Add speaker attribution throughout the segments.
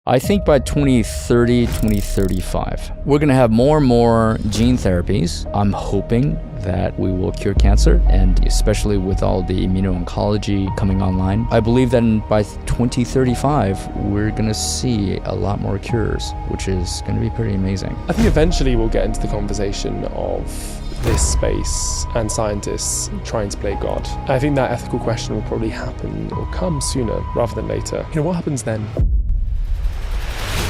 Speaker 1: I think by 2030, 2035, we're going to have more and more gene therapies. I'm hoping that we will cure cancer, and especially with all the immuno-oncology coming online. I believe that by 2035, we're going to see a lot more cures, which is going to be pretty amazing.
Speaker 2: I think eventually we'll get into the conversation of this space and scientists trying to play God. I think that ethical question will probably happen or come sooner rather than later. What happens then?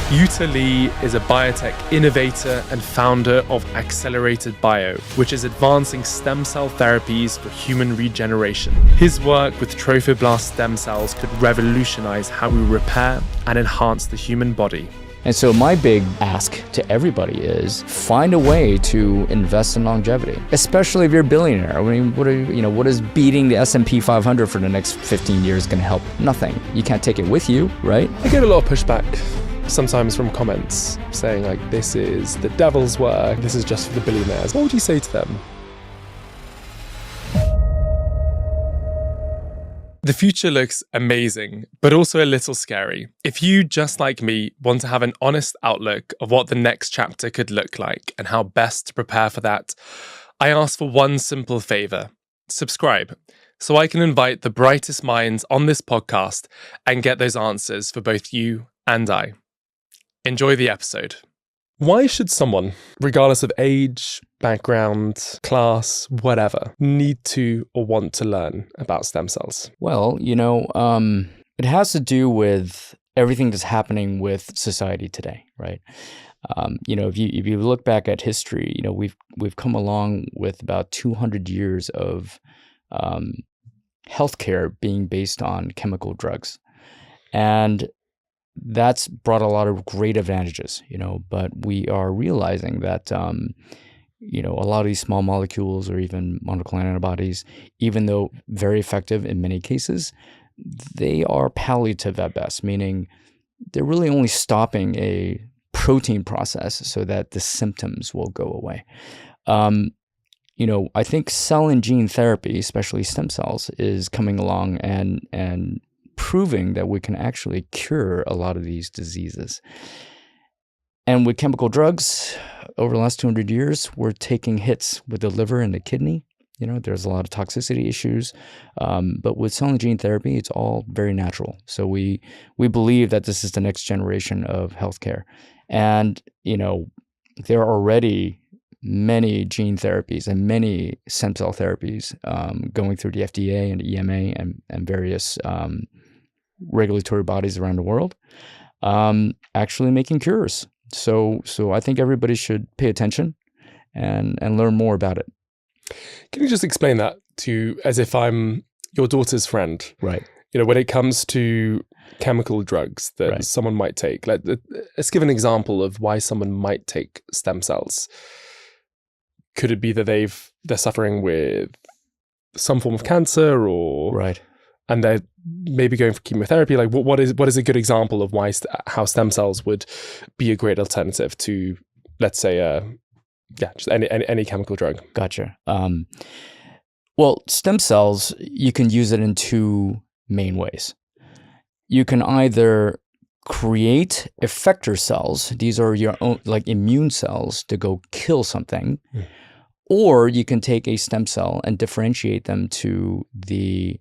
Speaker 2: Yuta Lee is a biotech innovator and founder of Accelerated Bio, which is advancing stem cell therapies for human regeneration. His work with trophoblast stem cells could revolutionize how we repair and enhance the human body.
Speaker 1: And so my big ask to everybody is find a way to invest in longevity, especially if you're a billionaire. I mean, what is beating the S&P 500 for the next 15 years going to help? Nothing. You can't take it with you, right?
Speaker 2: I get a lot of pushback sometimes from comments saying like, this is the devil's work, this is just for the billionaires. What would you say to them? The future looks amazing, but also a little scary. If you, just like me, want to have an honest outlook of what the next chapter could look like and how best to prepare for that, I ask for one simple favor: subscribe, so I can invite the brightest minds on this podcast and get those answers for both you and I. Enjoy the episode. Why should someone, regardless of age, background, class, whatever, need to or want to learn about stem cells?
Speaker 1: Well, it has to do with everything that's happening with society today, right? If you look back at history, we've come along with about 200 years of healthcare being based on chemical drugs, and that's brought a lot of great advantages, but we are realizing that, a lot of these small molecules or even monoclonal antibodies, even though very effective in many cases, they are palliative at best, meaning they're really only stopping a protein process so that the symptoms will go away. I think cell and gene therapy, especially stem cells, is coming along and proving that we can actually cure a lot of these diseases. And with chemical drugs, over the last 200 years, we're taking hits with the liver and the kidney. There's a lot of toxicity issues. But with cell and gene therapy, it's all very natural. So we believe that this is the next generation of healthcare. And, there are already many gene therapies and many stem cell therapies going through the FDA and the EMA and various regulatory bodies around the world, actually making cures. So I think everybody should pay attention and learn more about it.
Speaker 2: Can you just explain that as if I'm your daughter's friend?
Speaker 1: Right.
Speaker 2: When it comes to chemical drugs that
Speaker 1: Right.
Speaker 2: someone might take, let's give an example of why someone might take stem cells. Could it be that they're suffering with some form of cancer, or
Speaker 1: Right.
Speaker 2: and they're maybe going for chemotherapy? Like, what is a good example of how stem cells would be a great alternative to, let's say, just any chemical drug?
Speaker 1: Gotcha. Well, stem cells, you can use it in two main ways. You can either create effector cells. These are your own, like immune cells, to go kill something. Or you can take a stem cell and differentiate them to the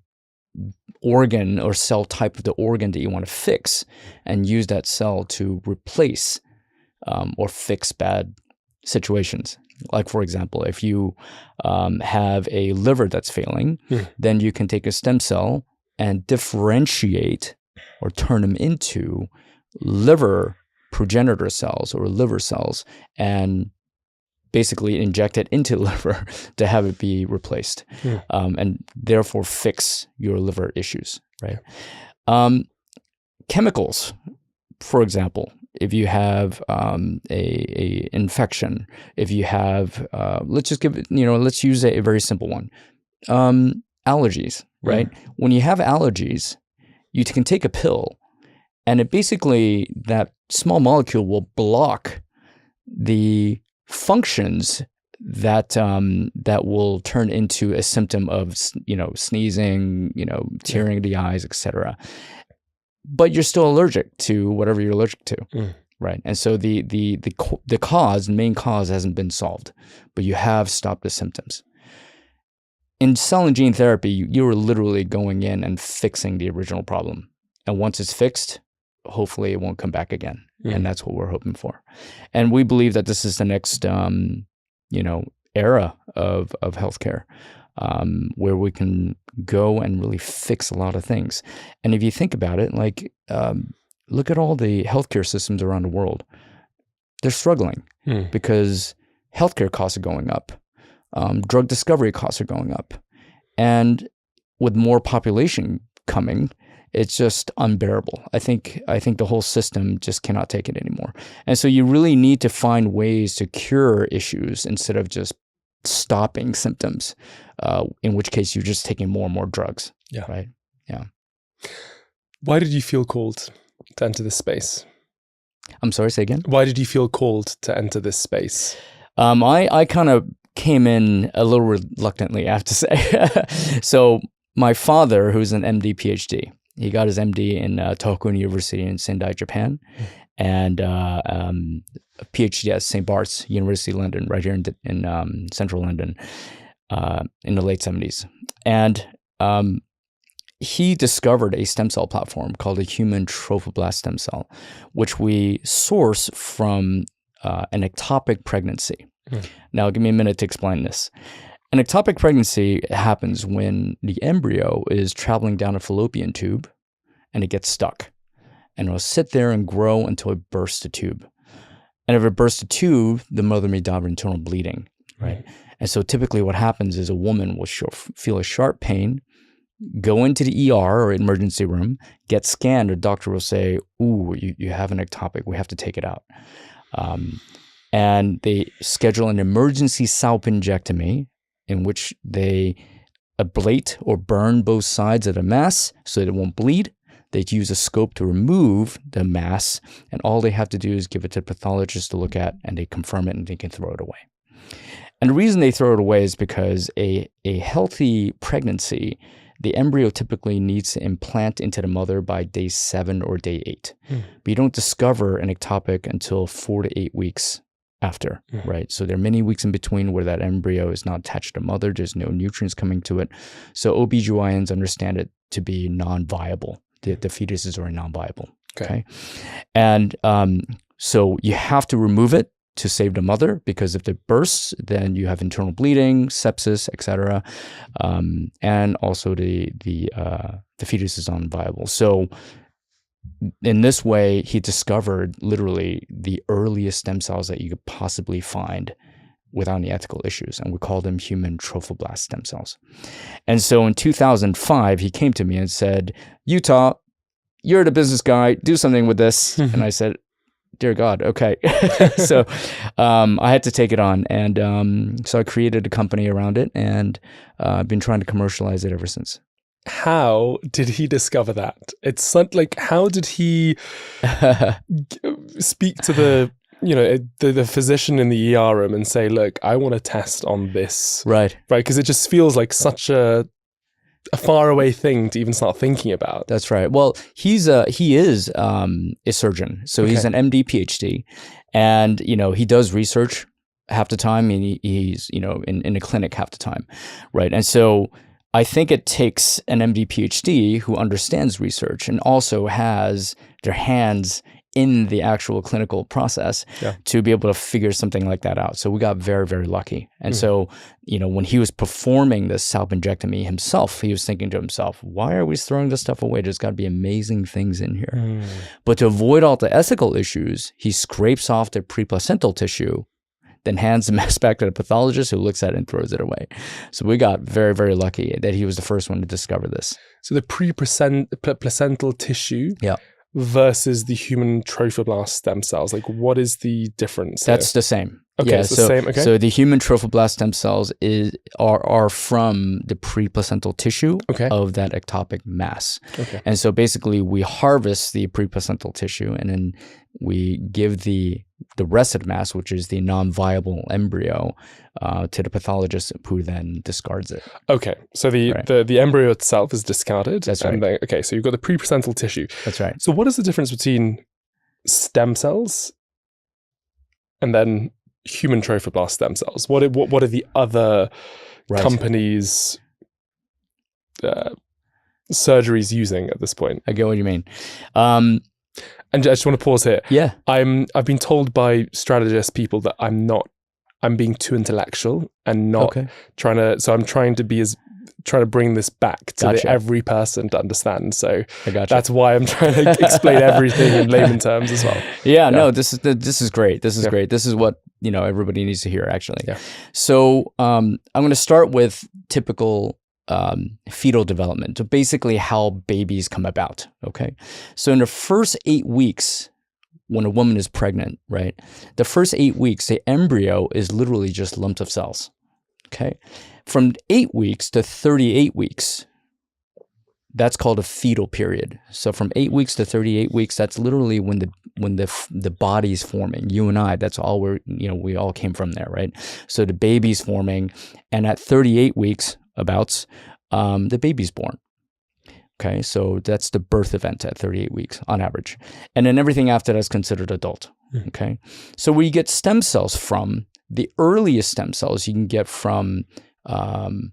Speaker 1: organ or cell type of the organ that you want to fix, and use that cell to replace or fix bad situations. Like, for example, if you have a liver that's failing, then you can take a stem cell and differentiate or turn them into liver progenitor cells or liver cells, and basically inject it into the liver to have it be replaced, and therefore fix your liver issues, right? Chemicals, for example, if you have a infection, if you have, let's use a very simple one, allergies, right? When you have allergies, you can take a pill, and it basically, that small molecule will block the functions that will turn into a symptom of sneezing, tearing the eyes, etc. but you're still allergic to whatever you're allergic to. Right. And so the main cause hasn't been solved, but you have stopped the symptoms. In cell and gene therapy, you are literally going in and fixing the original problem. And once it's fixed, hopefully it won't come back again. And that's what we're hoping for. And we believe that this is the next, era of healthcare, where we can go and really fix a lot of things. And if you think about it, like, look at all the healthcare systems around the world. They're struggling because healthcare costs are going up. Drug discovery costs are going up. And with more population coming, it's just unbearable. I think the whole system just cannot take it anymore. And so you really need to find ways to cure issues instead of just stopping symptoms, in which case you're just taking more and more drugs.
Speaker 2: Yeah.
Speaker 1: Right? Yeah.
Speaker 2: Why did you feel called to enter this space?
Speaker 1: I'm sorry, say again?
Speaker 2: Why did you feel called to enter this space?
Speaker 1: I kind of came in a little reluctantly, I have to say. So my father, who's an MD, PhD, he got his MD in Tohoku University in Sendai, Japan, and a PhD at St. Bart's University, London, right here in central London, in the late 70s. And he discovered a stem cell platform called a human trophoblast stem cell, which we source from an ectopic pregnancy. Now, give me a minute to explain this. An ectopic pregnancy happens when the embryo is traveling down a fallopian tube and it gets stuck. And it'll sit there and grow until it bursts the tube. And if it bursts the tube, the mother may die of internal bleeding, right? And so typically what happens is a woman will feel a sharp pain, go into the ER or emergency room, get scanned, the doctor will say, ooh, you have an ectopic, we have to take it out. And they schedule an emergency salpingectomy in which they ablate or burn both sides of the mass so that it won't bleed. They use a scope to remove the mass, and all they have to do is give it to the pathologist to look at, and they confirm it, and they can throw it away. And the reason they throw it away is because a healthy pregnancy, the embryo typically needs to implant into the mother by day 7 or day 8. But you don't discover an ectopic until 4 to 8 weeks after, right? So there are many weeks in between where that embryo is not attached to the mother. There's no nutrients coming to it. So OBGYNs understand it to be non-viable. The fetuses are non-viable. Okay. And so you have to remove it to save the mother, because if it bursts, then you have internal bleeding, sepsis, etc. And also the fetus is non-viable. So in this way, he discovered literally the earliest stem cells that you could possibly find without any ethical issues, and we call them human trophoblast stem cells. And so in 2005, he came to me and said, Yuta, you're the business guy, do something with this. And I said, dear God, okay. So I had to take it on. And so I created a company around it, and I've been trying to commercialize it ever since.
Speaker 2: How did he discover that? It's like, how did he speak to the physician in the ER room and say, look, I want to test on this. Right. Because it just feels like such a faraway thing to even start thinking about.
Speaker 1: That's right. Well, he is a surgeon. So he's an MD, PhD, and, he does research half the time, and he's, in a clinic half the time. Right. And so I think it takes an MD, PhD who understands research and also has their hands in the actual clinical process to be able to figure something like that out. So we got very, very lucky. And so, when he was performing this salpingectomy himself, he was thinking to himself, why are we throwing this stuff away? There's got to be amazing things in here. But to avoid all the ethical issues, he scrapes off the preplacental tissue, then hands the mass back to the pathologist, who looks at it and throws it away. So we got very, very lucky that he was the first one to discover this.
Speaker 2: So the preplacental tissue versus the human trophoblast stem cells, like, what is the difference?
Speaker 1: That's the same.
Speaker 2: Okay, it's the same. Okay.
Speaker 1: So the human trophoblast stem cells are from the preplacental tissue of that ectopic mass. Okay. And so basically we harvest the preplacental tissue and then We give the rested mass, which is the non-viable embryo, to the pathologist, who then discards it.
Speaker 2: Okay, so the embryo itself is discarded.
Speaker 1: That's right.
Speaker 2: Okay, so you've got the preplacental tissue.
Speaker 1: That's right.
Speaker 2: So what is the difference between stem cells and then human trophoblast stem cells? What are the other companies' surgeries using at this point?
Speaker 1: I get what you mean.
Speaker 2: And I just want to pause here.
Speaker 1: Yeah.
Speaker 2: I've been told by strategist people that I'm being too intellectual and not trying to. So I'm trying to bring this back to every person to understand. So that's why I'm trying to explain everything in layman terms as well.
Speaker 1: Yeah. No, this is great. This is great. This is what everybody needs to hear, actually.
Speaker 2: Yeah.
Speaker 1: So I'm going to start with typical fetal development, so basically how babies come about. Okay, so in the first 8 weeks, when a woman is pregnant, right, the first 8 weeks, the embryo is literally just lumps of cells. Okay, from 8 weeks to 38 weeks, that's called a fetal period. So from 8 weeks to 38 weeks, that's literally when the body's forming. You and I, that's all we all came from there, right? So the baby's forming, and at 38 weeks, the baby's born. Okay, so that's the birth event at 38 weeks on average. And then everything after that is considered adult. Okay, so we get stem cells from, the earliest stem cells you can get from an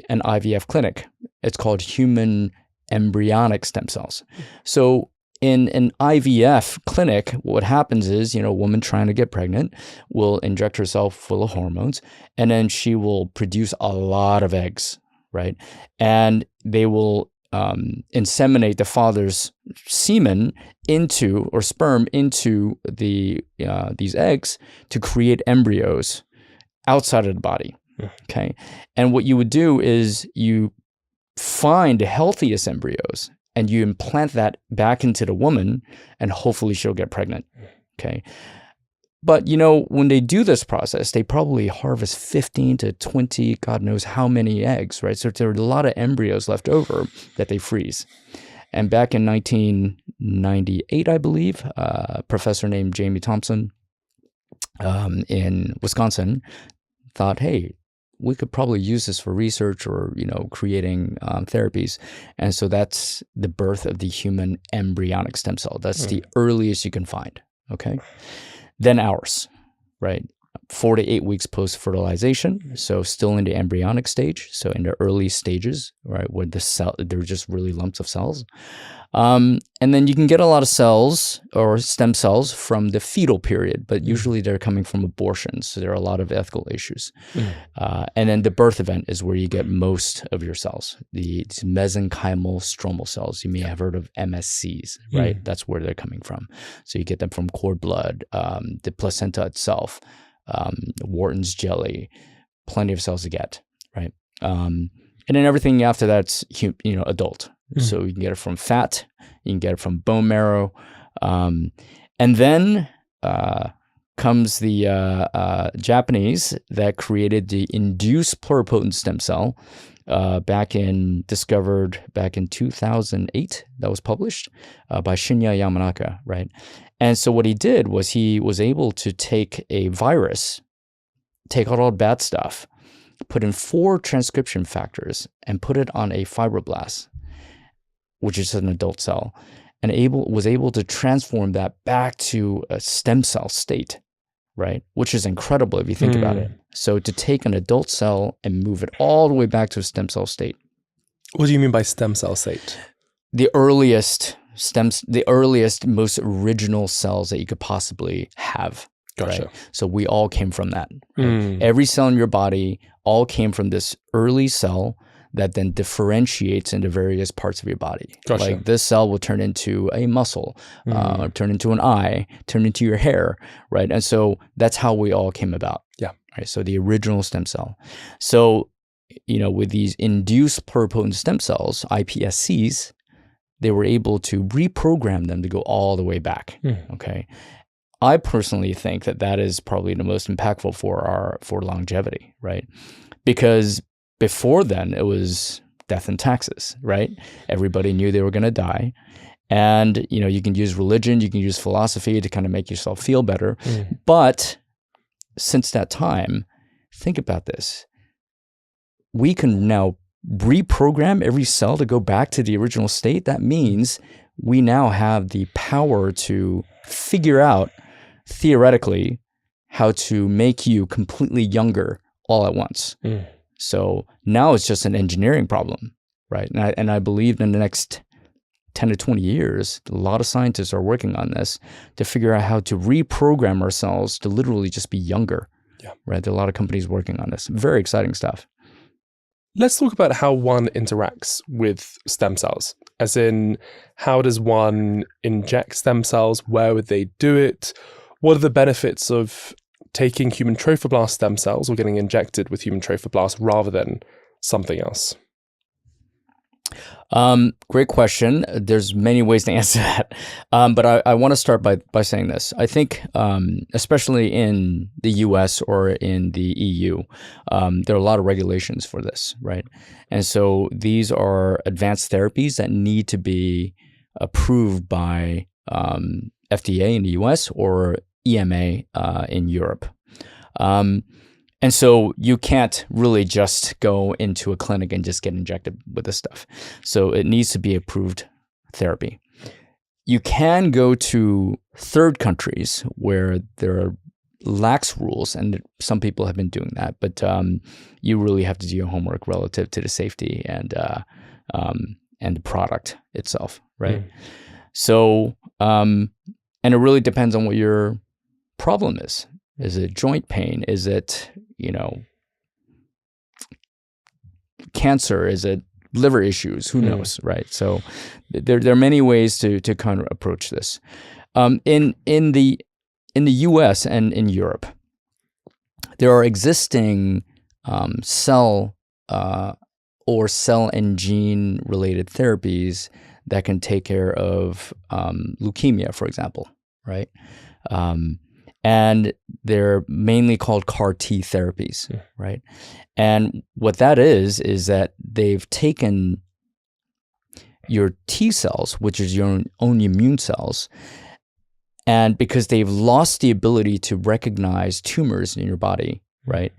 Speaker 1: IVF clinic. It's called human embryonic stem cells. So in an IVF clinic, what happens is, a woman trying to get pregnant will inject herself full of hormones, and then she will produce a lot of eggs, right? And they will inseminate the father's semen or sperm into these eggs to create embryos outside of the body. Okay, and what you would do is you find the healthiest embryos and you implant that back into the woman, and hopefully she'll get pregnant. Okay. But, when they do this process, they probably harvest 15 to 20, God knows how many eggs, right? So there are a lot of embryos left over that they freeze. And back in 1998, I believe, a professor named Jamie Thompson in Wisconsin thought, hey, we could probably use this for research or, creating therapies. And so that's the birth of the human embryonic stem cell. That's the earliest you can find, okay? Then ours, right? 4 to 8 weeks post-fertilization, so still in the embryonic stage, so in the early stages, right, where they're just really lumps of cells. And then you can get a lot of cells or stem cells from the fetal period, but usually they're coming from abortions, so there are a lot of ethical issues. And then the birth event is where you get most of your cells, these mesenchymal stromal cells. You may have heard of MSCs, right? That's where they're coming from. So you get them from cord blood, the placenta itself, Wharton's jelly, plenty of cells to get, right? And then everything after that's, adult. So you can get it from fat, you can get it from bone marrow. And then comes the Japanese that created the induced pluripotent stem cell, discovered back in 2008, that was published by Shinya Yamanaka, right? And so what he did was he was able to take a virus, take out all the bad stuff, put in 4 transcription factors, and put it on a fibroblast, which is an adult cell, and was able to transform that back to a stem cell state, right? Which is incredible if you think about it. So to take an adult cell and move it all the way back to a stem cell state.
Speaker 2: What do you mean by stem cell state?
Speaker 1: The earliest, most original cells that you could possibly have.
Speaker 2: Gotcha.
Speaker 1: Right? So we all came from that. Right? Every cell in your body all came from this early cell that then differentiates into various parts of your body.
Speaker 2: Gotcha.
Speaker 1: Like this cell will turn into a muscle, turn into an eye, turn into your hair, right? And so that's how we all came about.
Speaker 2: Yeah.
Speaker 1: Right. So the original stem cell. So, with these induced pluripotent stem cells, iPSCs, they were able to reprogram them to go all the way back. Okay. I personally think that is probably the most impactful for longevity, right? Because before then, it was death and taxes, right? Everybody knew they were going to die. And, you can use religion, you can use philosophy to kind of make yourself feel better. But since that time, think about this. We can now reprogram every cell to go back to the original state. That means we now have the power to figure out, theoretically, how to make you completely younger all at once. So now it's just an engineering problem, right? And I believe in the next 10 to 20 years, a lot of scientists are working on this to figure out how to reprogram ourselves to literally just be younger. Right? There are a lot of companies working on this. Very exciting stuff.
Speaker 2: Let's talk about how one interacts with stem cells. As in, how does one inject stem cells? Where would they do it? What are the benefits of taking human trophoblast stem cells or getting injected with human trophoblast rather than something else?
Speaker 1: Great question. There's many ways to answer that. But I want to start by saying this. I think, especially in the US or in the EU, there are a lot of regulations for this, right? And so these are advanced therapies that need to be approved by FDA in the US or EMA in Europe. And so you can't really just go into a clinic and just get injected with this stuff. So it needs to be approved therapy. You can go to third countries where there are lax rules, and some people have been doing that, but you really have to do your homework relative to the safety and the product itself, right? So, and it really depends on what your problem is. Is it joint pain? Is it, cancer? Is it liver issues? Who knows, right? So there are many ways to kind of approach this. In the US and in Europe, there are existing cell or cell and gene related therapies that can take care of leukemia, for example, right? And they're mainly called CAR T therapies, right? And what that is that they've taken your T cells, which is your own immune cells, and because they've lost the ability to recognize tumors in your body, right?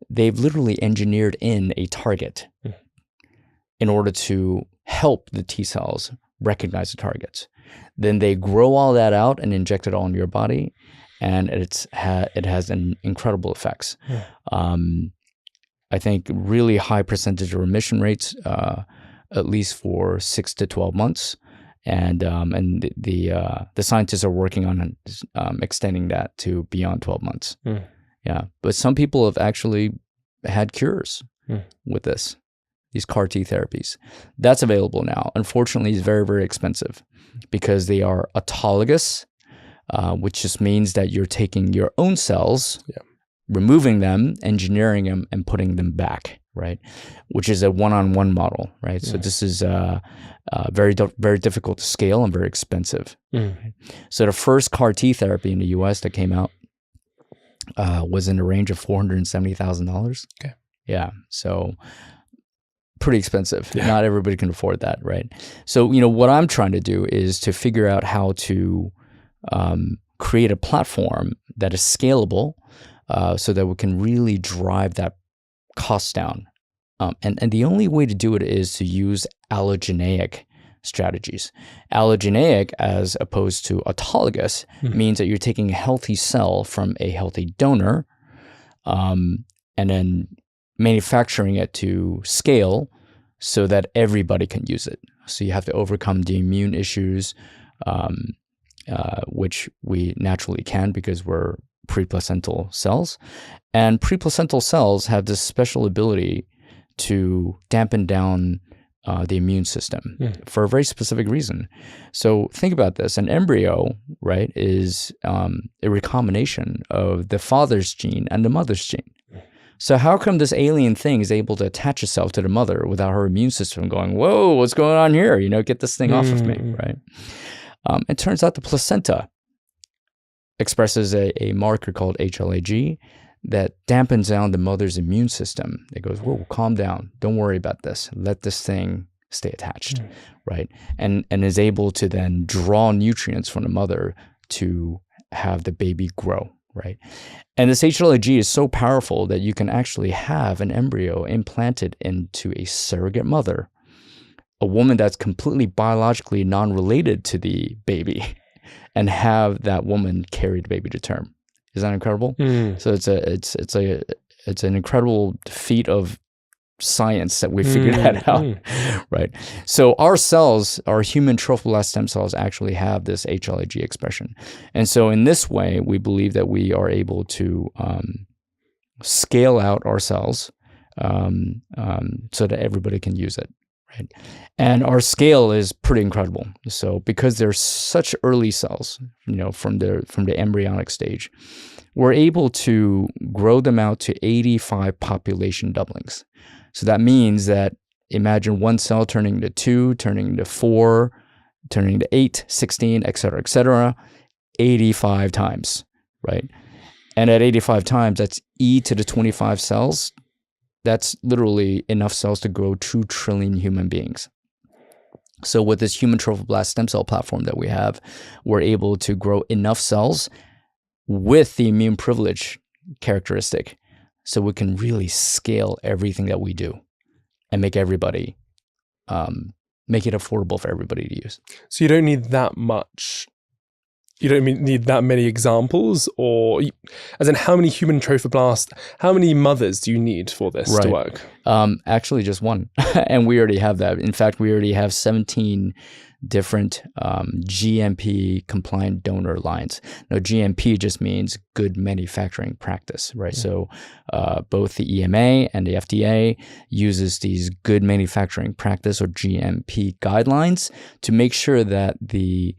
Speaker 1: They've literally engineered in a target in order to help the T cells recognize the targets. Then they grow all that out and inject it all into your body. And it has an incredible effects. I think really high percentage of remission rates, at least for 6 to 12 months, and the scientists are working on extending that to beyond 12 months. Yeah, but some people have actually had cures with these CAR T therapies. That's available now. Unfortunately, it's very, very expensive because they are autologous. Which just means that you're taking your own cells, removing them, engineering them, and putting them back, right? Which is a one-on-one model, right? So this is very, very difficult to scale and very expensive. Right? So the first CAR T therapy in the US that came out was in the range of $470,000.
Speaker 2: Okay.
Speaker 1: Yeah, so pretty expensive. Not everybody can afford that, right? So, what I'm trying to do is to figure out how to create a platform that is scalable so that we can really drive that cost down. And the only way to do it is to use allogeneic strategies. Allogeneic, as opposed to autologous, means that you're taking a healthy cell from a healthy donor and then manufacturing it to scale so that everybody can use it. So you have to overcome the immune issues, which we naturally can because we're preplacental cells. And preplacental cells have this special ability to dampen down the immune system for a very specific reason. So think about this. An embryo, right, is a recombination of the father's gene and the mother's gene. So how come this alien thing is able to attach itself to the mother without her immune system going, whoa, what's going on here? Get this thing off of me, right? It turns out the placenta expresses a marker called HLA-G that dampens down the mother's immune system. It goes, whoa, calm down. Don't worry about this. Let this thing stay attached, right? And is able to then draw nutrients from the mother to have the baby grow, right? And this HLIG is so powerful that you can actually have an embryo implanted into a surrogate mother, a woman that's completely biologically non-related to the baby, and have that woman carry the baby to term. Is that incredible? So it's an incredible feat of science that we figured that out, right? So our cells, our human trophoblast stem cells, actually have this HLIG expression, and so in this way, we believe that we are able to scale out our cells so that everybody can use it, right? And our scale is pretty incredible. So because they're such early cells, from the embryonic stage, we're able to grow them out to 85 population doublings. So that means that imagine one cell turning into 2, turning into 4, turning into 8, 16, et cetera, 85 times, right? And at 85 times, that's e to the 25 cells. That's literally enough cells to grow 2 trillion human beings. So with this human trophoblast stem cell platform that we have, we're able to grow enough cells with the immune privilege characteristic, so we can really scale everything that we do and make everybody, make it affordable for everybody to use.
Speaker 2: So you don't need that much. You don't need that many examples, or as in how many human trophoblast, how many mothers do you need for this to work?
Speaker 1: Actually, just one, and we already have that. In fact, we already have 17 different GMP compliant donor lines. Now, GMP just means good manufacturing practice, right? So both the EMA and the FDA uses these good manufacturing practice or GMP guidelines to make sure that the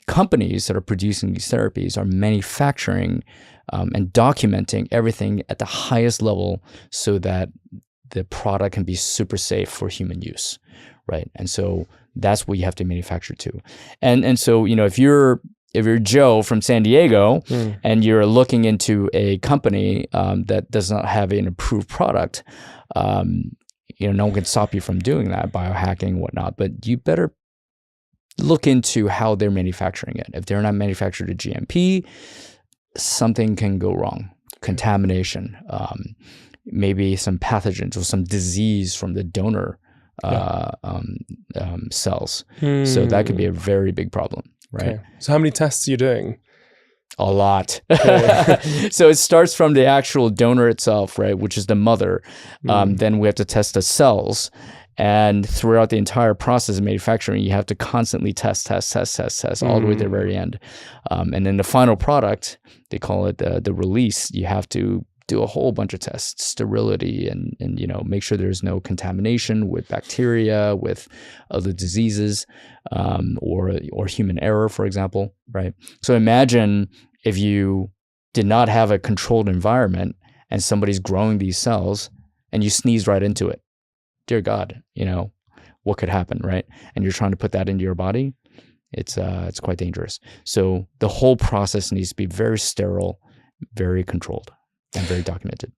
Speaker 1: companies that are producing these therapies are manufacturing and documenting everything at the highest level so that the product can be super safe for human use, right? And so that's what you have to manufacture too. And so, if you're Joe from San Diego and you're looking into a company that does not have an approved product, no one can stop you from doing that, biohacking and whatnot, but you better look into how they're manufacturing it. If they're not manufactured to GMP, something can go wrong. Contamination, maybe some pathogens or some disease from the donor cells. So that could be a very big problem, right?
Speaker 2: Okay. So how many tests are you doing?
Speaker 1: A lot. So it starts from the actual donor itself, right, which is the mother. Then we have to test the cells. And throughout the entire process of manufacturing, you have to constantly test all the way to the very end. And then the final product, they call it the release, you have to do a whole bunch of tests, sterility, and make sure there's no contamination with bacteria, with other diseases, or human error, for example, right? So imagine if you did not have a controlled environment and somebody's growing these cells and you sneeze right into it. Dear God, what could happen, right? And you're trying to put that into your body. It's quite dangerous. So the whole process needs to be very sterile, very controlled, and very documented.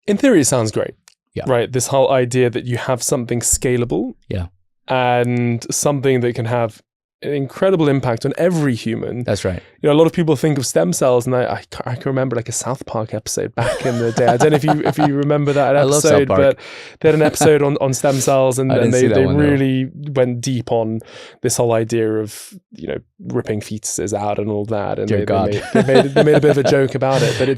Speaker 2: In theory, it sounds great.
Speaker 1: Yeah.
Speaker 2: Right. This whole idea that you have something scalable.
Speaker 1: Yeah.
Speaker 2: And something that can have an incredible impact on every human.
Speaker 1: That's right.
Speaker 2: A lot of people think of stem cells, and I can remember like a South Park episode back in the day. I don't know if you remember that episode,
Speaker 1: I love South Park.
Speaker 2: But they had an episode on stem cells, and they really
Speaker 1: went
Speaker 2: deep on this whole idea of ripping fetuses out and all that. And
Speaker 1: Dear God.
Speaker 2: they made a bit of a joke about it. But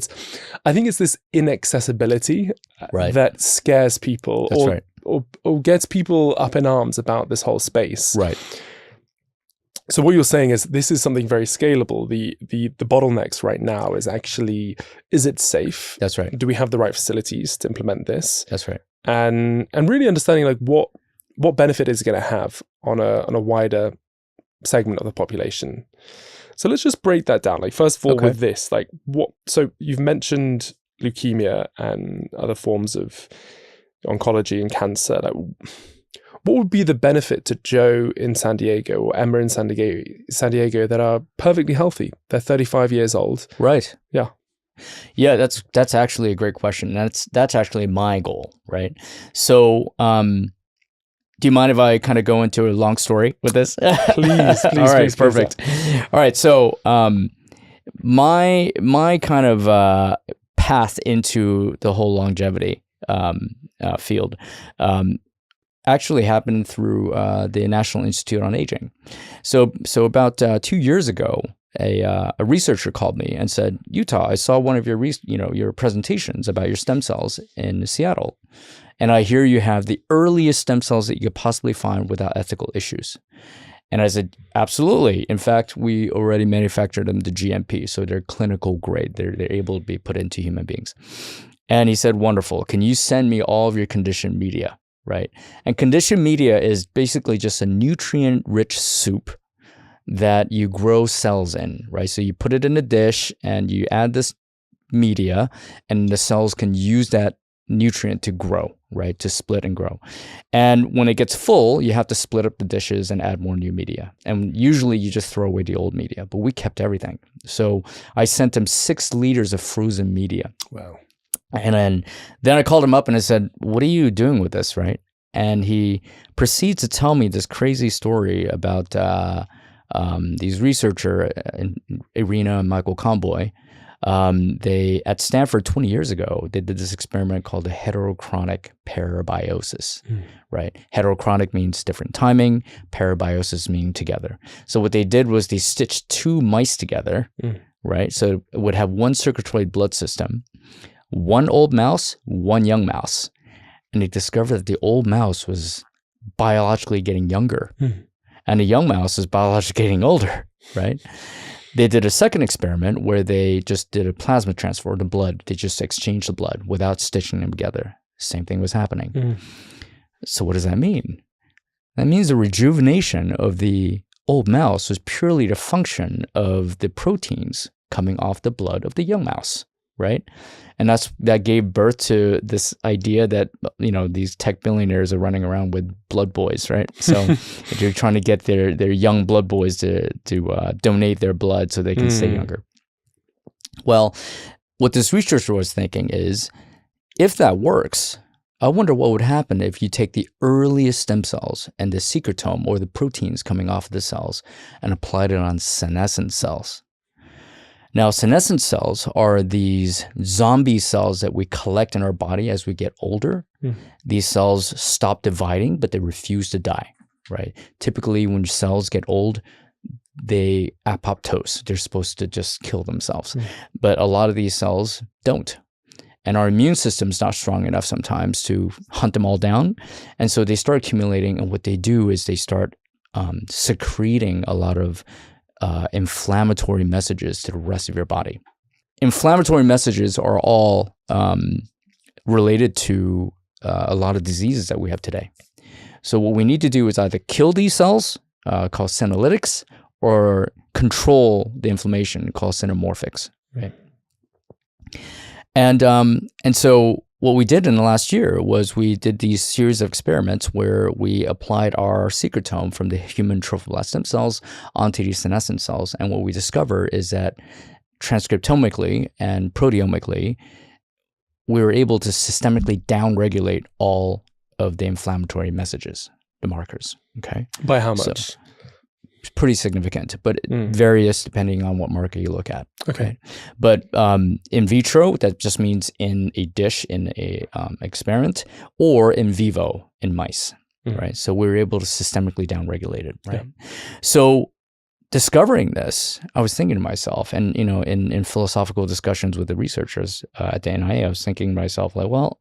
Speaker 2: I think it's this inaccessibility that scares people, or gets people up in arms about this whole space.
Speaker 1: Right.
Speaker 2: So what you're saying is this is something very scalable. The bottlenecks right now is actually, is it safe?
Speaker 1: That's right.
Speaker 2: Do we have the right facilities to implement this?
Speaker 1: That's right.
Speaker 2: And really understanding like what benefit is it going to have on a wider segment of the population. So let's just break that down. Like first of all, with this, like so you've mentioned leukemia and other forms of oncology and cancer. Like, what would be the benefit to Joe in San Diego or Emma in San Diego that are perfectly healthy? They're 35 years old.
Speaker 1: Right.
Speaker 2: Yeah.
Speaker 1: Yeah, that's actually a great question. That's actually my goal, right? So Do you mind if I kind of go into a long story with this?
Speaker 2: Please,
Speaker 1: All right,
Speaker 2: please,
Speaker 1: perfect. All right, so my kind of path into the whole longevity field actually happened through the National Institute on Aging. So about 2 years ago, a researcher called me and said, "Yuta, I saw one of your your presentations about your stem cells in Seattle, and I hear you have the earliest stem cells that you could possibly find without ethical issues." And I said, "Absolutely. In fact, we already manufactured them to GMP, so they're clinical grade. They're able to be put into human beings." And he said, "Wonderful. Can you send me all of your conditioned media?" Right? And conditioned media is basically just a nutrient-rich soup that you grow cells in, right? So you put it in a dish and you add this media, and the cells can use that nutrient to grow, right? To split and grow. And when it gets full, you have to split up the dishes and add more new media. And usually you just throw away the old media, but we kept everything. So I sent him 6 liters of frozen media.
Speaker 2: Wow.
Speaker 1: And then I called him up and I said, "What are you doing with this?" Right? And he proceeds to tell me this crazy story about these researcher, Irina and Michael Comboy. They at Stanford 20 years ago, they did this experiment called the heterochronic parabiosis, right? Heterochronic means different timing, parabiosis meaning together. So what they did was they stitched 2 mice together, right? So it would have one circulatory blood system, one old mouse, one young mouse. And they discovered that the old mouse was biologically getting younger and the young mouse is biologically getting older, right? They did a second experiment where they just did a plasma transfer of the blood. They just exchanged the blood without stitching them together. Same thing was happening. So what does that mean? That means the rejuvenation of the old mouse was purely the function of the proteins coming off the blood of the young mouse, right? And that gave birth to this idea that, these tech billionaires are running around with blood boys, right? So they're trying to get their young blood boys to donate their blood so they can stay younger. Well, what this researcher was thinking is, if that works, I wonder what would happen if you take the earliest stem cells and the secretome, or the proteins coming off of the cells, and applied it on senescent cells. Now, senescent cells are these zombie cells that we collect in our body as we get older. These cells stop dividing, but they refuse to die, right? Typically, when cells get old, they apoptose. They're supposed to just kill themselves. But a lot of these cells don't. And our immune system's not strong enough sometimes to hunt them all down. And so they start accumulating, and what they do is they start secreting a lot of inflammatory messages to the rest of your body. Inflammatory messages are all related to a lot of diseases that we have today. So what we need to do is either kill these cells, called senolytics, or control the inflammation, called senomorphics. Right. And so what we did in the last year was we did these series of experiments where we applied our secretome from the human trophoblast stem cells onto these senescent cells. And what we discovered is that transcriptomically and proteomically, we were able to systemically downregulate all of the inflammatory messages, the markers. Okay.
Speaker 2: By how much?
Speaker 1: So, it's pretty significant, but various depending on what marker you look at.
Speaker 2: Okay.
Speaker 1: But in vitro, that just means in a dish in a experiment, or in vivo in mice, right? So we were able to systemically downregulate it, right? Yeah. So discovering this, I was thinking to myself, and in philosophical discussions with the researchers at the NIA, I was thinking to myself, like, well,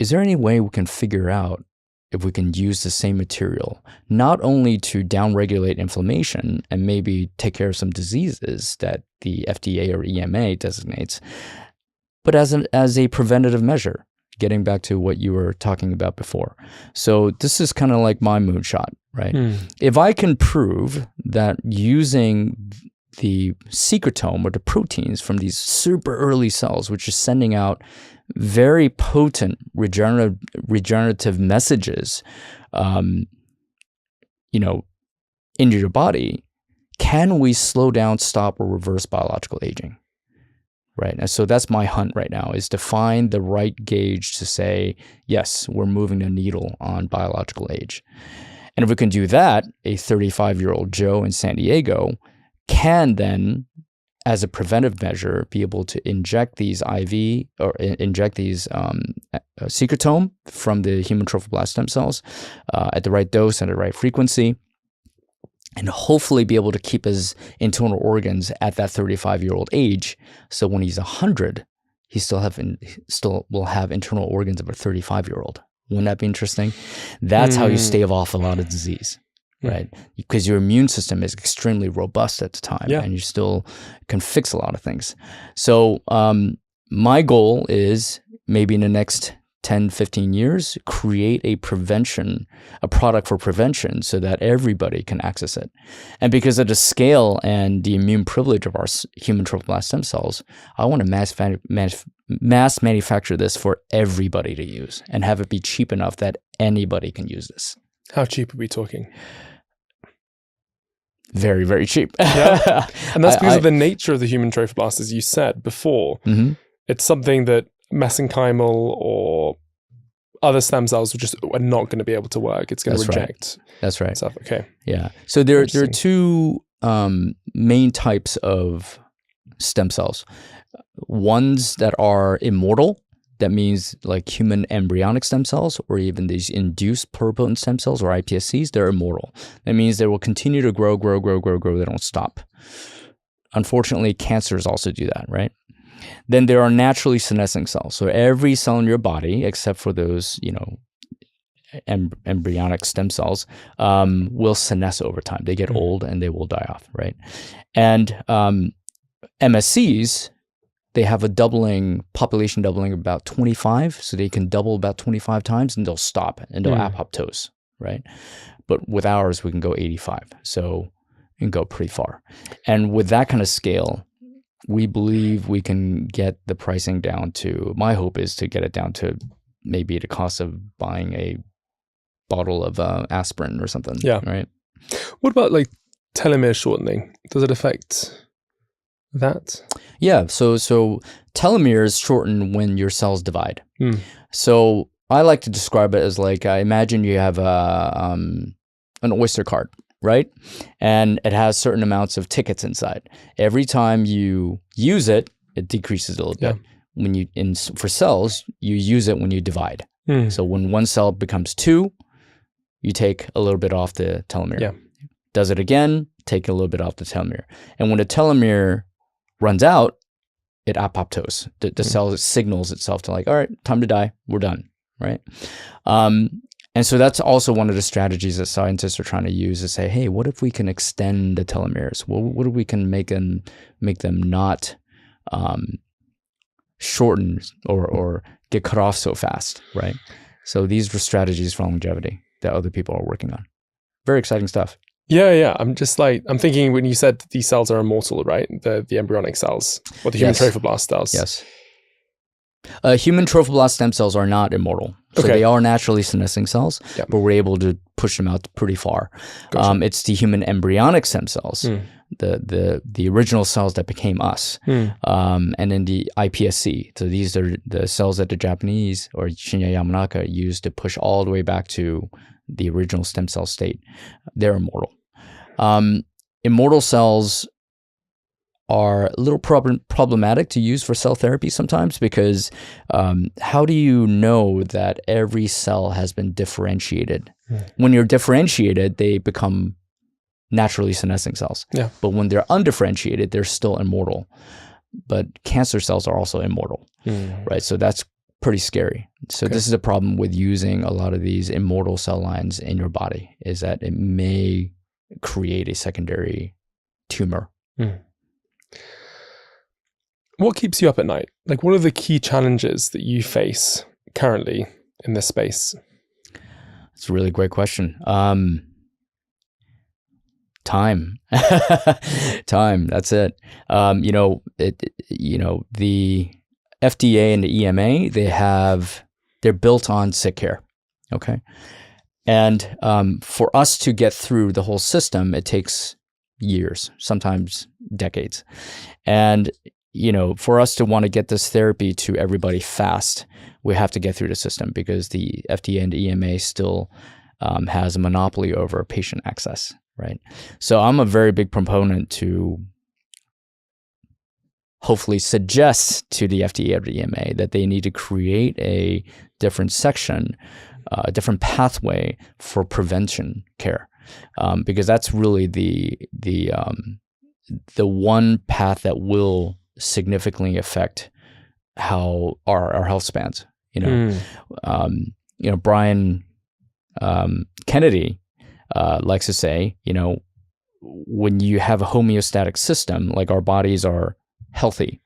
Speaker 1: is there any way we can figure out if we can use the same material, not only to downregulate inflammation and maybe take care of some diseases that the FDA or EMA designates, but as a preventative measure, getting back to what you were talking about before. So this is kind of like my moonshot, right? If I can prove that using the secretome, or the proteins from these super early cells, which are sending out very potent regenerative messages, into your body, can we slow down, stop, or reverse biological aging? right? And so that's my hunt right now, is to find the right gauge to say, yes, we're moving the needle on biological age. And if we can do that, a 35-year-old Joe in San Diego can then, as a preventive measure, be able to inject these IV or inject these secretome from the human trophoblast stem cells at the right dose and the right frequency, and hopefully be able to keep his internal organs at that 35-year-old age. So when he's 100, he still will have internal organs of a 35-year-old. Wouldn't that be interesting? That's how you stave off a lot of disease, right? Because your immune system is extremely robust at the time, and you still can fix a lot of things. So my goal is maybe in the next 10, 15 years, create a product for prevention so that everybody can access it. And because of the scale and the immune privilege of our human trophoblast stem cells, I want to mass manufacture this for everybody to use and have it be cheap enough that anybody can use this.
Speaker 2: How cheap are we talking?
Speaker 1: Very, very cheap.
Speaker 2: Yeah. And that's because of the nature of the human trophoblast, as you said before. Mm-hmm. It's something that mesenchymal or other stem cells are not going to be able to work. It's going to reject.
Speaker 1: Right. That's right.
Speaker 2: Stuff. Okay.
Speaker 1: Yeah. So there are two main types of stem cells. Ones that are immortal. That means like human embryonic stem cells or even these induced pluripotent stem cells or iPSCs, they're immortal. That means they will continue to grow. They don't stop. Unfortunately, cancers also do that, right? Then there are naturally senescing cells. So every cell in your body, except for those, embryonic stem cells, will senesce over time. They get old and they will die off, right? And MSCs, they have a population doubling about 25, so they can double about 25 times and they'll stop and they'll apoptose, right? But with ours, we can go 85, so we can go pretty far. And with that kind of scale, we believe we can get the pricing down to, my hope is to get it down to maybe the cost of buying a bottle of aspirin or something, right?
Speaker 2: What about like telomere shortening? Does it affect that?
Speaker 1: Yeah, so telomeres shorten when your cells divide. So I like to describe it as like, imagine you have an Oyster card, right? And it has certain amounts of tickets inside. Every time you use it, it decreases a little bit. When for cells, you use it when you divide. So when one cell becomes 2, you take a little bit off the telomere. Does it again, take a little bit off the telomere. And when the telomere runs out, it apoptoses. The cell signals itself to like, all right, time to die. We're done, right? And so that's also one of the strategies that scientists are trying to use to say, hey, what if we can extend the telomeres? What if we can make them not shorten or get cut off so fast, right? So these are strategies for longevity that other people are working on. Very exciting stuff.
Speaker 2: Yeah. I'm thinking when you said these cells are immortal, right? The embryonic cells or the human trophoblast cells.
Speaker 1: Yes. Human trophoblast stem cells are not immortal. So they are naturally senescing cells, but we're able to push them out pretty far. Gotcha. It's the human embryonic stem cells, the original cells that became us, and then the iPSC. So these are the cells that the Japanese or Shinya Yamanaka used to push all the way back to the original stem cell state. They're immortal. Immortal cells are a little problematic to use for cell therapy sometimes because how do you know that every cell has been differentiated? When you're differentiated, they become naturally senescing cells. But when they're undifferentiated, they're still immortal. But cancer cells are also immortal, right? So that's pretty scary. So this is a problem with using a lot of these immortal cell lines in your body, is that it may create a secondary tumor.
Speaker 2: What keeps you up at night? Like, what are the key challenges that you face currently in this space?
Speaker 1: It's a really great question. Time. Time, that's it. The FDA and the EMA, they're built on sick care. Okay. And for us to get through the whole system, it takes years, sometimes decades. And for us to want to get this therapy to everybody fast, we have to get through the system because the FDA and the EMA still has a monopoly over patient access, right? So I'm a very big proponent to hopefully suggest to the FDA or the EMA that they need to create a different section, a different pathway for prevention care, because that's really the one path that will significantly affect how our health spans. Brian Kennedy likes to say, when you have a homeostatic system, like our bodies are healthy,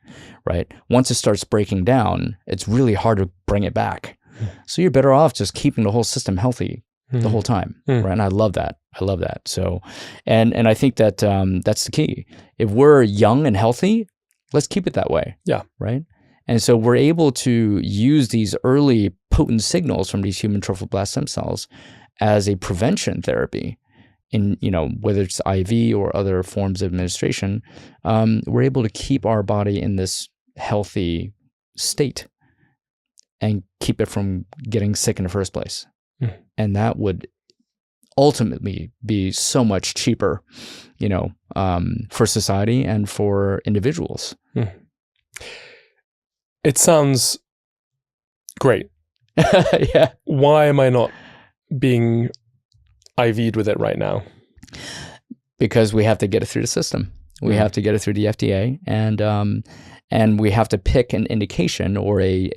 Speaker 1: right? Once it starts breaking down, it's really hard to bring it back. So you're better off just keeping the whole system healthy the whole time, right? And I love that. So, and I think that that's the key. If we're young and healthy, let's keep it that way.
Speaker 2: Yeah.
Speaker 1: Right. And so we're able to use these early potent signals from these human trophoblast stem cells as a prevention therapy. In whether it's IV or other forms of administration, we're able to keep our body in this healthy state and keep it from getting sick in the first place. And that would ultimately be so much cheaper, for society and for individuals.
Speaker 2: It sounds great.
Speaker 1: Yeah.
Speaker 2: Why am I not being IV'd with it right now?
Speaker 1: Because we have to get it through the system. We have to get it through the FDA, and we have to pick an indication or a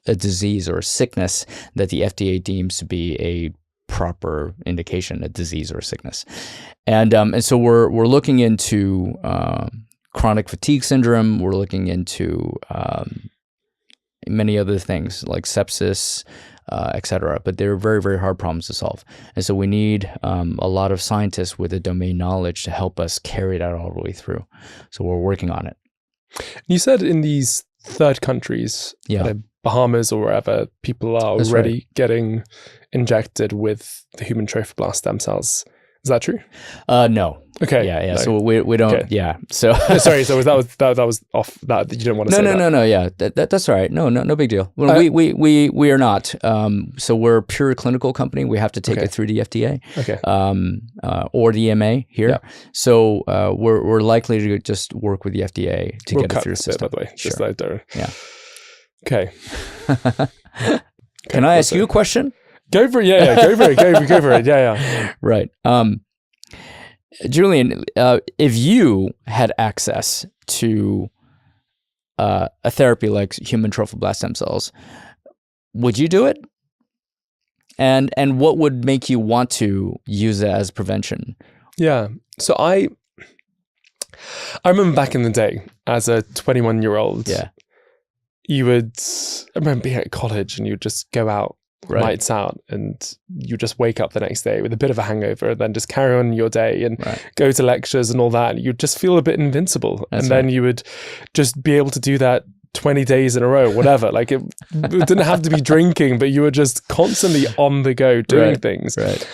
Speaker 1: disease or a sickness that the FDA deems to be a proper indication, a disease or a sickness. And so we're looking into chronic fatigue syndrome. We're looking into many other things like sepsis, et cetera. But they're very, very hard problems to solve. And so we need a lot of scientists with the domain knowledge to help us carry that all the way through. So we're working on it.
Speaker 2: You said in these third countries, Bahamas or wherever, people are already getting injected with the human trophoblast stem cells. Is that true?
Speaker 1: No.
Speaker 2: Okay.
Speaker 1: Yeah.
Speaker 2: No.
Speaker 1: So we don't. Okay. Yeah. So
Speaker 2: sorry. So that was off. That you didn't want to say that.
Speaker 1: No. Yeah. That's all right. No big deal. Well, we are not. So we're a pure clinical company. We have to take it through the FDA.
Speaker 2: Okay.
Speaker 1: Or the EMA here.
Speaker 2: Yeah.
Speaker 1: So we're likely to just work with the FDA to get it through the system.
Speaker 2: By the way,
Speaker 1: Sure.
Speaker 2: just that don't.
Speaker 1: Yeah.
Speaker 2: Okay.
Speaker 1: Can I ask you a question?
Speaker 2: Go for it. Yeah. Go for it. Yeah.
Speaker 1: Right. Julian, if you had access to a therapy like human trophoblast stem cells, would you do it? And what would make you want to use it as prevention?
Speaker 2: Yeah. So I remember back in the day as a 21-year-old.
Speaker 1: Yeah.
Speaker 2: I remember being at college and you'd just go out, lights out, and you just wake up the next day with a bit of a hangover and then just carry on your day and go to lectures and all that. And you'd just feel a bit invincible. That's then you would just be able to do that 20 days in a row, whatever. Like it didn't have to be drinking, but you were just constantly on the go doing things.
Speaker 1: Right.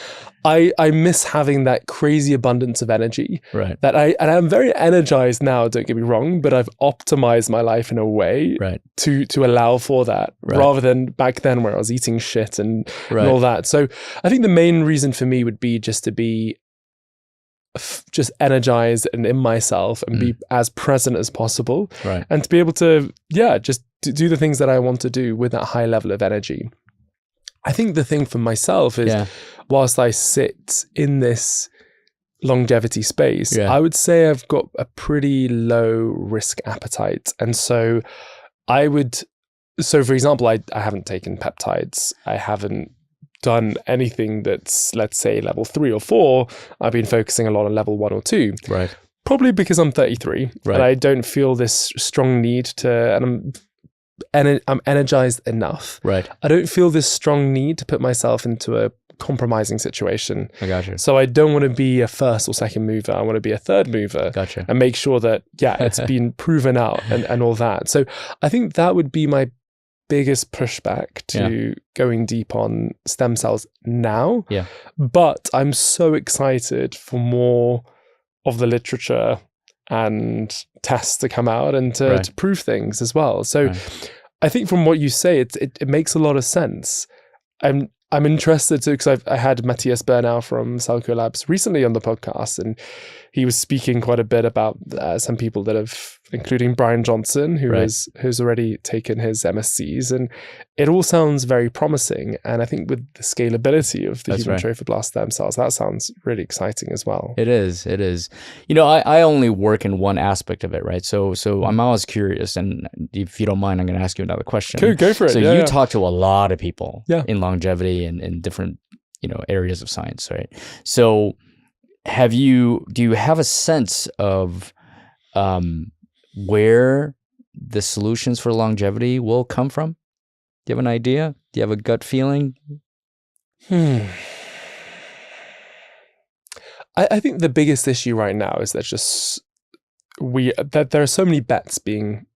Speaker 2: I miss having that crazy abundance of energy.
Speaker 1: Right.
Speaker 2: And I'm very energized now, don't get me wrong, but I've optimized my life in a way to allow for that rather than back then where I was eating shit and all that. So I think the main reason for me would be just to be just energized and in myself and be as present as possible.
Speaker 1: Right.
Speaker 2: And to be able to, just to do the things that I want to do with that high level of energy. I think the thing for myself is whilst I sit in this longevity space, I would say I've got a pretty low risk appetite. And so for example, I haven't taken peptides. I haven't done anything that's, let's say, level 3 or 4. I've been focusing a lot on level 1 or 2.
Speaker 1: Right.
Speaker 2: Probably because I'm 33 and I don't feel this strong need to, and I'm energized enough.
Speaker 1: Right.
Speaker 2: I don't feel this strong need to put myself into a compromising situation.
Speaker 1: I got you.
Speaker 2: So I don't want to be a first or second mover. I want to be a third mover.
Speaker 1: Gotcha.
Speaker 2: And make sure that, it's been proven out and all that. So I think that would be my biggest pushback to going deep on stem cells now.
Speaker 1: Yeah.
Speaker 2: But I'm so excited for more of the literature and tests to come out and to,
Speaker 1: Right.
Speaker 2: to prove things as well. So
Speaker 1: Right.
Speaker 2: I think from what you say, it makes a lot of sense. I'm interested to, because I had Matthias Bernau from Salco Labs recently on the podcast, and he was speaking quite a bit about some people that have, including Brian Johnson, who's already taken his MSCs, and it all sounds very promising. And I think with the scalability of the human trophoblast stem cells, that sounds really exciting as well.
Speaker 1: It is. It is. I only work in one aspect of it, right? So I'm always curious, and if you don't mind, I'm going to ask you another question.
Speaker 2: Go for it.
Speaker 1: So you talk to a lot of people in longevity and in different, areas of science, right? So do you have a sense of where the solutions for longevity will come from? Do you have an idea? Do you have a gut feeling?
Speaker 2: I think the biggest issue right now is that that there are so many bets being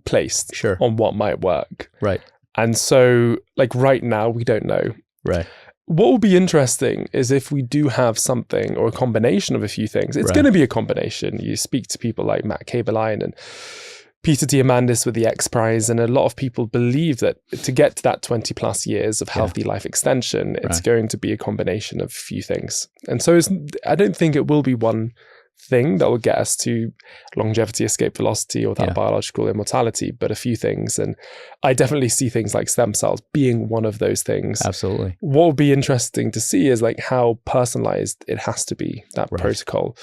Speaker 2: placed on what might work.
Speaker 1: Right.
Speaker 2: And so, like, right now, we don't know.
Speaker 1: Right.
Speaker 2: What will be interesting is if we do have something or a combination of a few things. It's going to be a combination. You speak to people like Matt Kaberlein and Peter Diamandis with the X Prize, and a lot of people believe that to get to that 20 plus years of healthy life extension, it's going to be a combination of a few things. And so I don't think it will be one thing that will get us to longevity, escape velocity, or that biological immortality, but a few things. And I definitely see things like stem cells being one of those things.
Speaker 1: Absolutely.
Speaker 2: What will be interesting to see is like how personalized it has to be, that protocol.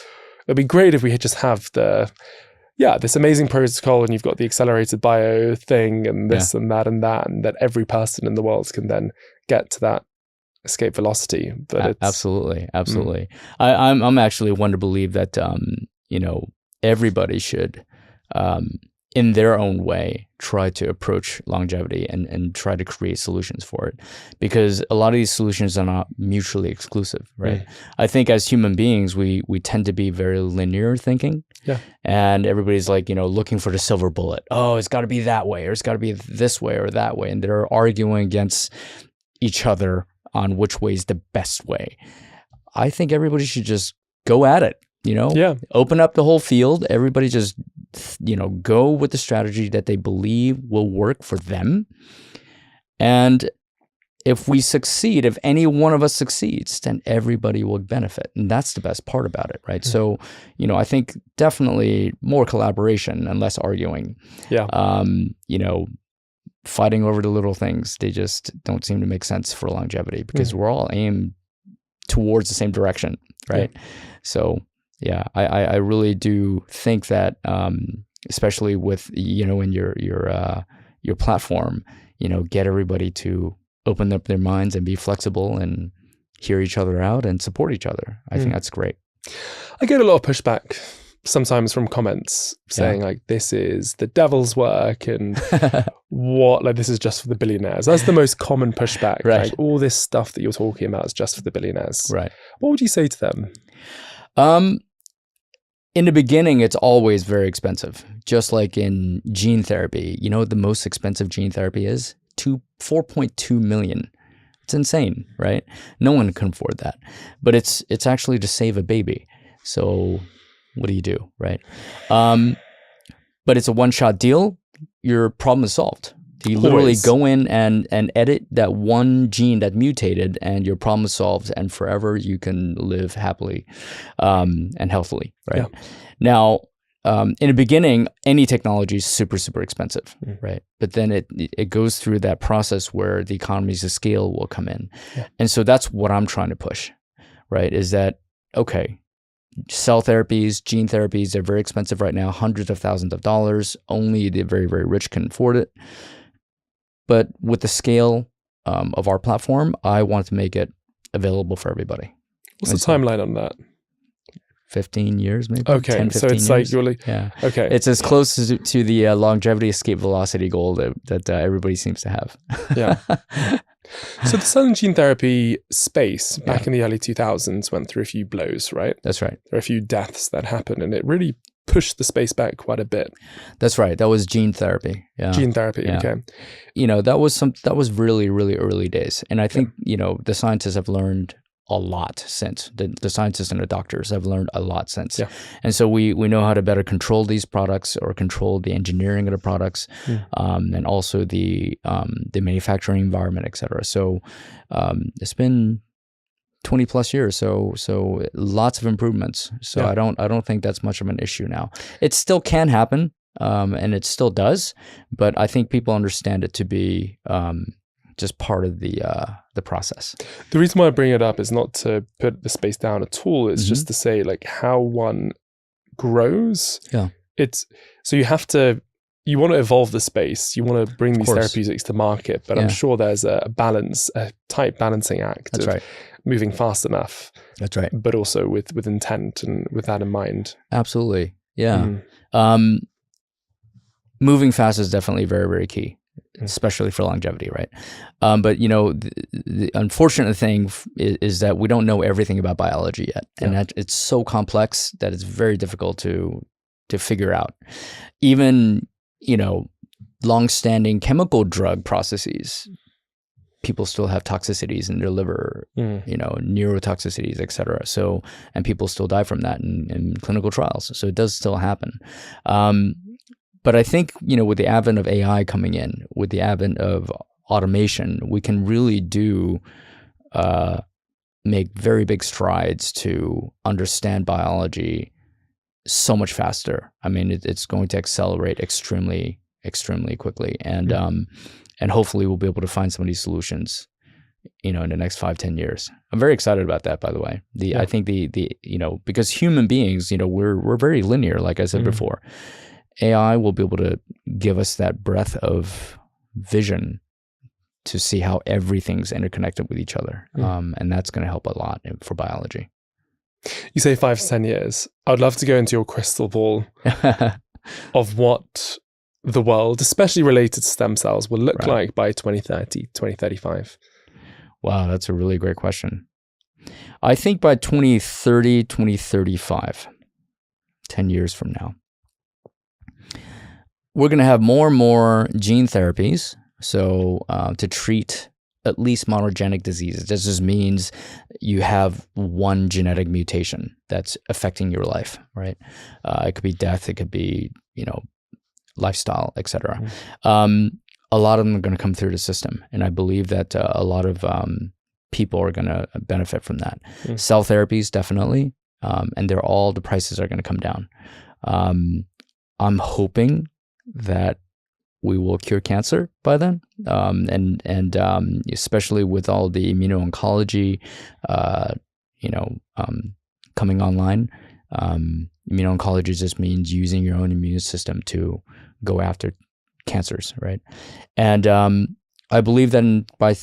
Speaker 2: It'd be great if we just have this amazing protocol, and you've got the accelerated bio thing and this and that every person in the world can then get to that escape velocity. But
Speaker 1: absolutely. I'm actually one to believe that everybody should in their own way try to approach longevity and try to create solutions for it, because a lot of these solutions are not mutually exclusive, right? I think as human beings we tend to be very linear thinking, and everybody's like looking for the silver bullet. Oh, it's got to be that way, or it's got to be this way or that way, and they're arguing against each other on which way is the best way. I think everybody should just go at it, open up the whole field. Everybody just, go with the strategy that they believe will work for them. And if we succeed, if any one of us succeeds, then everybody will benefit. And that's the best part about it, right? So, I think definitely more collaboration and less arguing. Fighting over the little things, they just don't seem to make sense for longevity, because we're all aimed towards the same direction, right? So I really do think that especially with in your platform, get everybody to open up their minds and be flexible and hear each other out and support each other. I think that's great.
Speaker 2: I get a lot of pushback sometimes from comments saying like, this is the devil's work, and this is just for the billionaires. That's the most common pushback.
Speaker 1: Right.
Speaker 2: Like, all this stuff that you're talking about is just for the billionaires.
Speaker 1: Right.
Speaker 2: What would you say to them?
Speaker 1: In the beginning, it's always very expensive. Just like in gene therapy, what the most expensive gene therapy is? $4.2 million. It's insane, right? No one can afford that. But it's actually to save a baby. So what do you do, right? But it's a one-shot deal. Your problem is solved. You literally go in and edit that one gene that mutated, and your problem is solved, and forever you can live happily and healthily, right? Now, in the beginning, any technology is super, super expensive, right? But then it goes through that process where the economies of scale will come in. And so that's what I'm trying to push, right? Is that, okay, cell therapies, gene therapies, they're very expensive right now, hundreds of thousands of dollars. Only the very, very rich can afford it. But with the scale of our platform, I want to make it available for everybody.
Speaker 2: What's the timeline on that?
Speaker 1: 15 years, maybe.
Speaker 2: Okay,
Speaker 1: 10,
Speaker 2: so it's
Speaker 1: years.
Speaker 2: like okay.
Speaker 1: It's as close to the longevity escape velocity goal that everybody seems to have.
Speaker 2: So the cell and gene therapy space back in the early 2000s went through a few blows, right?
Speaker 1: That's right.
Speaker 2: There are a few deaths that happened, and it really pushed the space back quite a bit.
Speaker 1: That's right. That was gene therapy.
Speaker 2: Gene therapy. Okay.
Speaker 1: That was really, really early days, and I think the scientists have learned a lot since. The scientists and the doctors have learned a lot since.
Speaker 2: Yeah.
Speaker 1: And so we know how to better control these products or control the engineering of the products, and also the manufacturing environment, et cetera. So it's been 20 plus years, so lots of improvements. So
Speaker 2: Yeah.
Speaker 1: I don't think that's much of an issue now. It still can happen, and it still does, but I think people understand it to be just part of the process.
Speaker 2: The reason why I bring it up is not to put the space down at all. It's just to say like how one grows.
Speaker 1: Yeah.
Speaker 2: It's so you want to evolve the space. You want to bring these therapeutics to market, but I'm sure there's a tight balancing act.
Speaker 1: That's right.
Speaker 2: Moving fast enough.
Speaker 1: That's right.
Speaker 2: But also with intent and with that in mind.
Speaker 1: Absolutely. Yeah. Moving fast is definitely very, very key, especially for longevity, right? But the unfortunate thing is that we don't know everything about biology yet, and that it's so complex that it's very difficult to figure out. Even long-standing chemical drug processes, people still have toxicities in their liver, neurotoxicities, et cetera. So, and people still die from that in clinical trials. So it does still happen. But I think, with the advent of AI coming in, with the advent of automation, we can really make very big strides to understand biology so much faster. I mean, it's going to accelerate extremely, extremely quickly. And hopefully we'll be able to find some of these solutions, in the next 5-10 years. I'm very excited about that, by the way. I think because human beings, we're very linear, like I said before. AI will be able to give us that breadth of vision to see how everything's interconnected with each other. And that's going to help a lot for biology.
Speaker 2: You say 5 to 10 years. I'd love to go into your crystal ball of what the world, especially related to stem cells, will look like by 2030, 2035.
Speaker 1: Wow, that's a really great question. I think by 2030, 2035, 10 years from now, we're going to have more and more gene therapies. So to treat at least monogenic diseases. This just means you have one genetic mutation that's affecting your life, right? It could be death, it could be, lifestyle, etc. A lot of them are going to come through the system, and I believe that a lot of people are going to benefit from that. Cell therapies, definitely, and the prices are going to come down. I'm hoping that we will cure cancer by then, and especially with all the immuno-oncology, coming online. Immuno-oncology just means using your own immune system to go after cancers, right? And I believe that by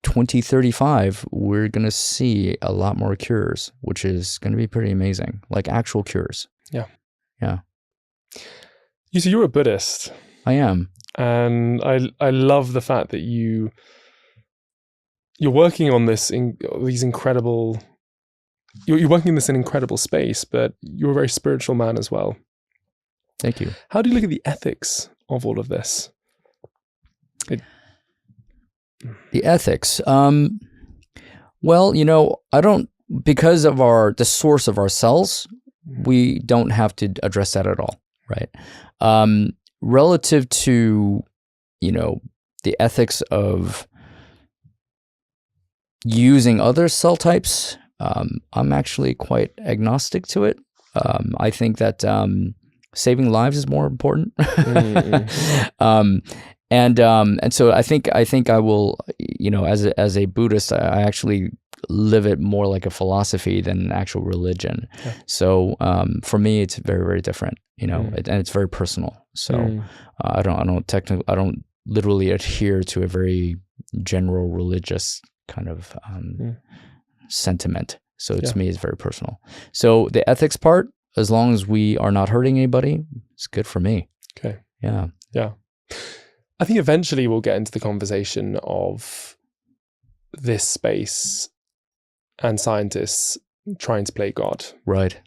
Speaker 1: 2035, we're going to see a lot more cures, which is going to be pretty amazing, like actual cures.
Speaker 2: Yeah.
Speaker 1: Yeah.
Speaker 2: You're a Buddhist.
Speaker 1: I am.
Speaker 2: And I love the fact that you're working on this you're working in this incredible space, but you're a very spiritual man as well.
Speaker 1: Thank you.
Speaker 2: How do you look at the ethics of all of this?
Speaker 1: The ethics. Well, I don't, because of the source of our cells, we don't have to address that at all, right? Relative to, the ethics of using other cell types, I'm actually quite agnostic to it. I think that saving lives is more important. And so I think I will, as a Buddhist, I actually live it more like a philosophy than an actual religion. Yeah. So for me, it's very, very different, and it's very personal. So I don't literally adhere to a very general religious kind of sentiment. So to me, it's very personal. So the ethics part, as long as we are not hurting anybody, it's good for me.
Speaker 2: Okay.
Speaker 1: Yeah.
Speaker 2: Yeah. I think eventually we'll get into the conversation of this space and scientists trying to play God.
Speaker 1: Right.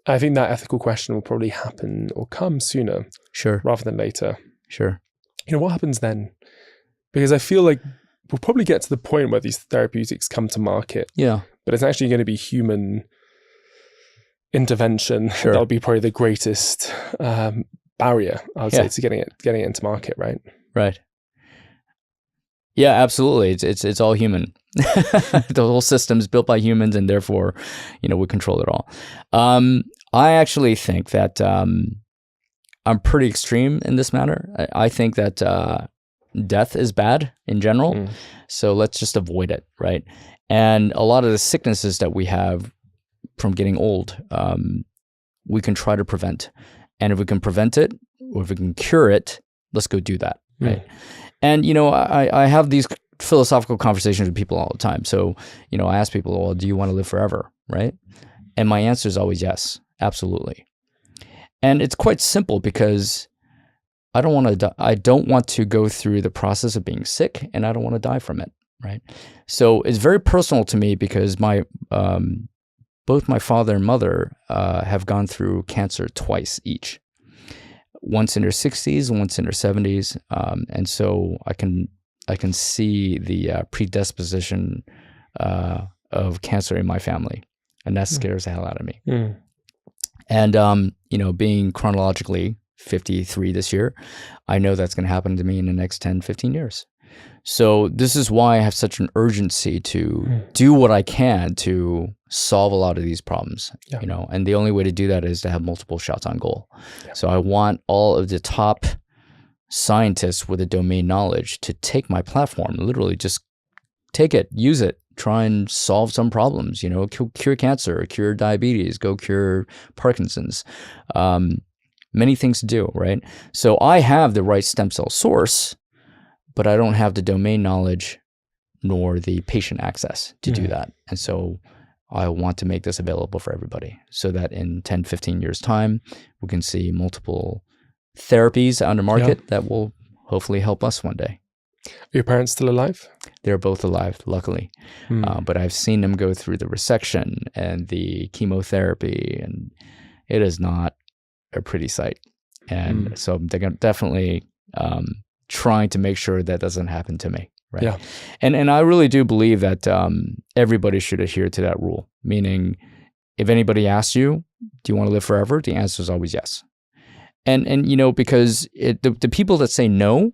Speaker 2: I think that ethical question will probably happen or come sooner.
Speaker 1: Sure.
Speaker 2: Rather than later.
Speaker 1: Sure.
Speaker 2: What happens then? Because I feel like we'll probably get to the point where these therapeutics come to market.
Speaker 1: Yeah.
Speaker 2: But it's actually going to be human intervention.
Speaker 1: Sure.
Speaker 2: That'll be probably the greatest barrier, I would
Speaker 1: Yeah.
Speaker 2: say, to getting it into market, right?
Speaker 1: Right. Yeah, absolutely. It's all human. The whole system's built by humans, and therefore, we control it all. I actually think that I'm pretty extreme in this matter. I think that death is bad in general, so let's just avoid it, right? And a lot of the sicknesses that we have from getting old, we can try to prevent. And if we can prevent it, or if we can cure it, let's go do that, right? And, I have these philosophical conversations with people all the time. So, I ask people, well, do you want to live forever, right? And my answer is always yes, absolutely. And it's quite simple because I don't want to go through the process of being sick, and I don't want to die from it, right? So it's very personal to me because both my father and mother have gone through cancer twice each. Once in their 60s and once in their 70s. And so I can see the predisposition of cancer in my family. And that scares the hell out of me. And, being chronologically 53 this year, I know that's going to happen to me in the next 10, 15 years. So this is why I have such an urgency to do what I can to solve a lot of these problems, and the only way to do that is to have multiple shots on goal. Yeah. So I want all of the top scientists with the domain knowledge to take my platform, literally just take it, use it, try and solve some problems, cure cancer, cure diabetes, go cure Parkinson's, many things to do, right? So I have the right stem cell source, but I don't have the domain knowledge nor the patient access to do that. And so I want to make this available for everybody so that in 10, 15 years time, we can see multiple therapies on the market that will hopefully help us one day.
Speaker 2: Are your parents still alive?
Speaker 1: They're both alive, luckily. But I've seen them go through the resection and the chemotherapy, and it is not a pretty sight. And so they're definitely trying to make sure that doesn't happen to me. Right.
Speaker 2: Yeah.
Speaker 1: And I really do believe that everybody should adhere to that rule. Meaning, if anybody asks you, do you want to live forever? The answer is always yes. And because the people that say no,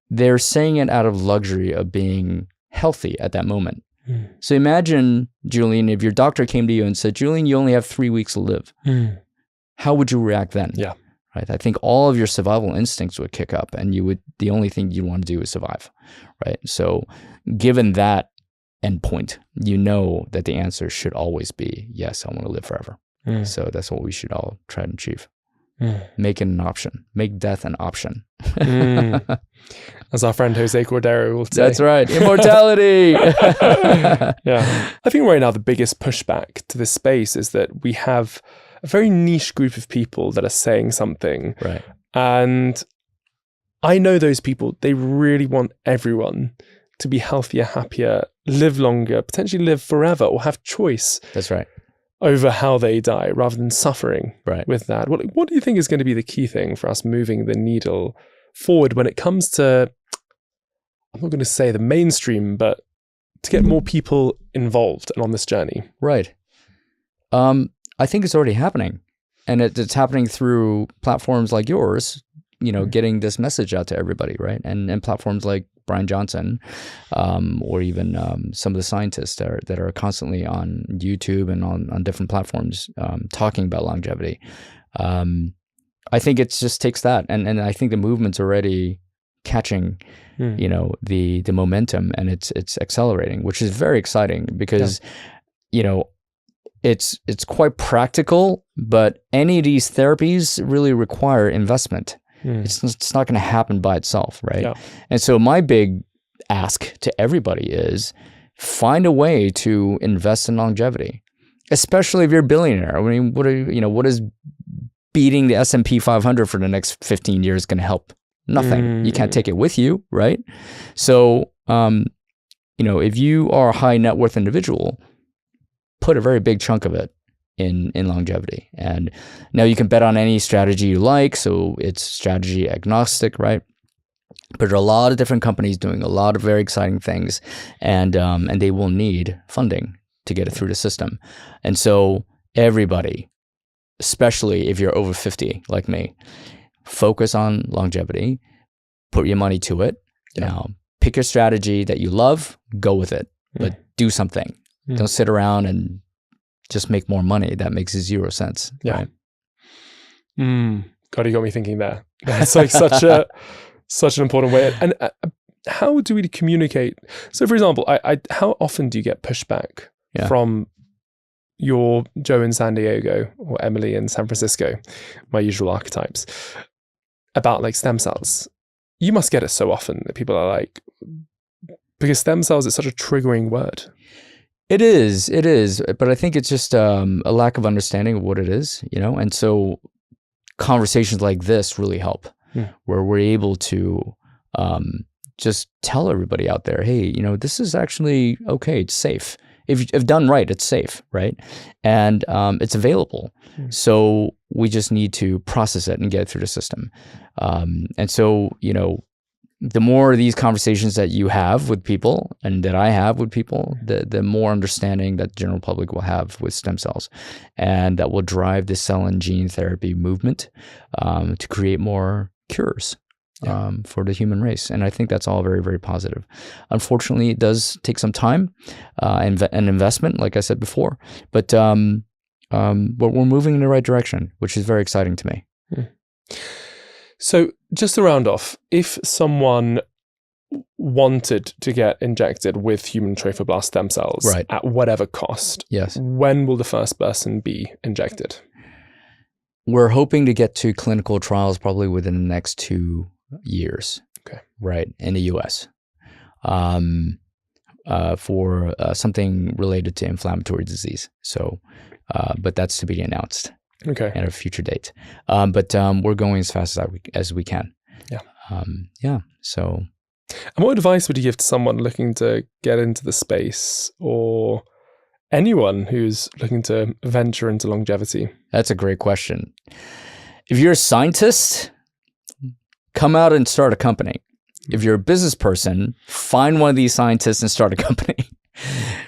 Speaker 1: they're saying it out of luxury of being healthy at that moment. So imagine, Julian, if your doctor came to you and said, Julian, you only have 3 weeks to live. How would you react then?
Speaker 2: Yeah.
Speaker 1: Right. I think all of your survival instincts would kick up, and the only thing you want to do is survive. Right. So given that endpoint, that the answer should always be, yes, I want to live forever. So that's what we should all try to achieve. Make it an option. Make death an option.
Speaker 2: As our friend Jose Cordero will say.
Speaker 1: That's right. Immortality.
Speaker 2: Yeah. I think right now the biggest pushback to this space is that we have a very niche group of people that are saying something.
Speaker 1: Right.
Speaker 2: And I know those people, they really want everyone to be healthier, happier, live longer, potentially live forever, or have choice.
Speaker 1: That's right.
Speaker 2: Over how they die rather than suffering
Speaker 1: right.
Speaker 2: with that. What do you think is going to be the key thing for us moving the needle forward when it comes to, I'm not going to say the mainstream, but to get more people involved and on this journey?
Speaker 1: Right. I think it's already happening, and it's happening through platforms like yours, getting this message out to everybody, right? And platforms like Brian Johnson, or even some of the scientists that are constantly on YouTube and on different platforms talking about longevity. I think it just takes that, and I think the movement's already catching, the momentum, and it's accelerating, which is very exciting because, it's quite practical, but any of these therapies really require investment. It's not going to happen by itself, right? Yeah. And so my big ask to everybody is find a way to invest in longevity, especially if you're a billionaire. I mean, what is beating the S&P 500 for the next 15 years going to help? Nothing. You can't take it with you, right? So, if you are a high net worth individual, put a very big chunk of it in longevity. And now you can bet on any strategy you like. So it's strategy agnostic, right? But there are a lot of different companies doing a lot of very exciting things, and they will need funding to get it through the system. And so everybody, especially if you're over 50 like me, focus on longevity, put your money to it.
Speaker 2: Yeah.
Speaker 1: Now, pick your strategy that you love, go with it, but do something. Don't sit around and just make more money. That makes zero sense.
Speaker 2: Yeah.
Speaker 1: Right?
Speaker 2: God, you got me thinking there. That's like such an important way. And how do we communicate? So, for example, how often do you get pushback from your Joe in San Diego or Emily in San Francisco, my usual archetypes, about like stem cells? You must get it so often that people are like, because stem cells is such a triggering word.
Speaker 1: It is, but I think it's just a lack of understanding of what it is, and so conversations like this really help, where we're able to just tell everybody out there, hey, this is actually okay, it's safe. If done right, it's safe, right? And it's available. So we just need to process it and get it through the system. And so, the more of these conversations that you have with people and that I have with people, the more understanding that the general public will have with stem cells. And that will drive the cell and gene therapy movement to create more cures for the human race. And I think that's all very, very positive. Unfortunately, it does take some time and investment, like I said before, but we're moving in the right direction, which is very exciting to me.
Speaker 2: So just to round off, if someone wanted to get injected with human trophoblast stem cells at whatever cost, when will the first person be injected?
Speaker 1: We're hoping to get to clinical trials probably within the next 2 years, right, in the US, for something related to inflammatory disease. So, but that's to be announced. At a future date. But we're going as fast as we can. So.
Speaker 2: And what advice would you give to someone looking to get into the space, or anyone who's looking to venture into longevity?
Speaker 1: That's a great question. If you're a scientist, come out and start a company. If you're a business person, find one of these scientists and start a company.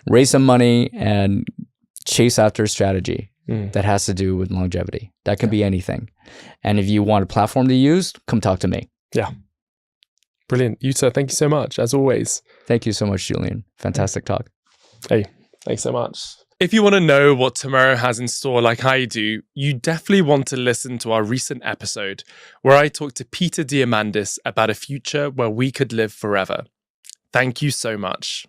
Speaker 1: Raise some money and chase after a strategy that has to do with longevity. That can be anything. And if you want a platform to use, come talk to me.
Speaker 2: Yeah. Brilliant. Yuta, thank you so much, as always.
Speaker 1: Thank you so much, Julian. Fantastic talk.
Speaker 2: Hey, thanks so much. If you want to know what tomorrow has in store like I do, you definitely want to listen to our recent episode where I talked to Peter Diamandis about a future where we could live forever. Thank you so much.